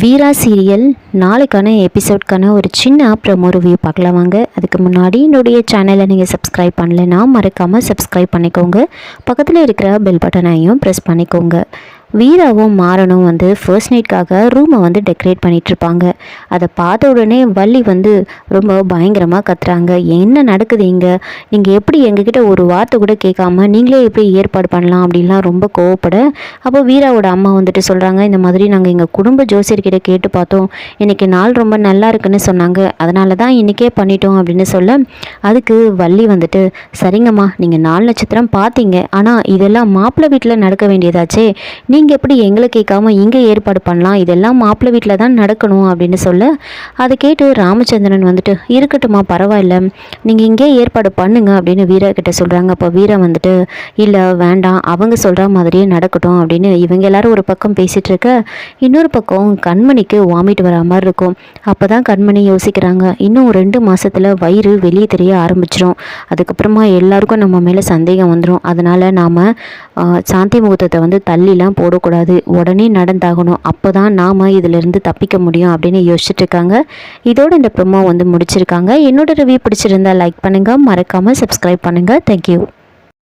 வீரா serial நாளைக்கான எபிசோட்கான ஒரு சின்ன ப்ரோமோ ரிவ்யூ பார்க்கலாம் வாங்க. அதுக்கு முன்னாடி என்னுடைய சேனலை நீங்கள் சப்ஸ்கிரைப் பண்ணலைன்னா மறக்காமல் சப்ஸ்கிரைப் பண்ணிக்கோங்க. பக்கத்தில் இருக்கிற பெல் பட்டனையும் ப்ரெஸ் பண்ணிக்கோங்க. வீராவும் மாறனும் ஃபர்ஸ்ட் நைட்காக ரூமை டெக்கரேட் பண்ணிகிட்ருப்பாங்க. அதை பார்த்த உடனே வள்ளி ரொம்ப பயங்கரமாக கத்துறாங்க. என்ன நடக்குது இங்கே? நீங்கள் எப்படி எங்ககிட்ட ஒரு வார்த்தை கூட கேட்காம நீங்களே எப்படி ஏற்பாடு பண்ணலாம் அப்படின்லாம் ரொம்ப கோவப்பட, அப்போ வீராவோட அம்மா சொல்கிறாங்க, இந்த மாதிரி நாங்கள் எங்கள் குடும்ப ஜோசியர்கிட்ட கேட்டு பார்த்தோம், இன்றைக்கி நாள் ரொம்ப நல்லா இருக்குன்னு சொன்னாங்க, அதனால தான் இன்றைக்கே பண்ணிட்டோம் அப்படின்னு சொல்ல, அதுக்கு வள்ளி சரிங்கம்மா, நீங்கள் 4 நட்சத்திரம் பார்த்தீங்க, ஆனால் இதெல்லாம் மாப்பிள்ளை வீட்டில் நடக்க வேண்டியதாச்சே, நீங்கள் எப்படி எங்களை கேட்காம இங்கே ஏற்பாடு பண்ணலாம், இதெல்லாம் மாப்பிள்ளை வீட்டில் தான் நடக்கணும் அப்படின்னு சொல்ல, அதை கேட்டு ராமச்சந்திரன் இருக்கட்டுமா, பரவாயில்ல, நீங்கள் இங்கே ஏற்பாடு பண்ணுங்க அப்படின்னு வீரா கிட்ட சொல்கிறாங்க. அப்போ வீரா இல்லை வேண்டாம், அவங்க சொல்கிற மாதிரியே நடக்கட்டும் அப்படின்னு இவங்க எல்லாரும் ஒரு பக்கம் பேசிகிட்டு இருக்க, இன்னொரு பக்கம் கண்மணிக்கு வாமிட் வர மாதிரி இருக்கும். அப்போ தான் கண்மணி யோசிக்கிறாங்க, இன்னும் 2 மாதத்தில் வயிறு வெளியே தெரிய ஆரம்பிச்சிடும், அதுக்கப்புறமா எல்லாருக்கும் நம்ம மேலே சந்தேகம் வந்துடும், அதனால் நாம் சாந்தி முகூர்த்தத்தை தள்ளிலாம் போடக்கூடாது, உடனே நடந்தாகணும், அப்போ தான் நாம் இதிலிருந்து தப்பிக்க முடியும் அப்படின்னு யோசிச்சுட்டு இருக்காங்க. இதோட இந்த ப்ரோமோ முடிச்சிருக்காங்க. என்னோட ரிவ்யூ பிடிச்சிருந்தா லைக் பண்ணுங்கள், மறக்காமல் சப்ஸ்கிரைப் பண்ணுங்கள். தேங்க்யூ.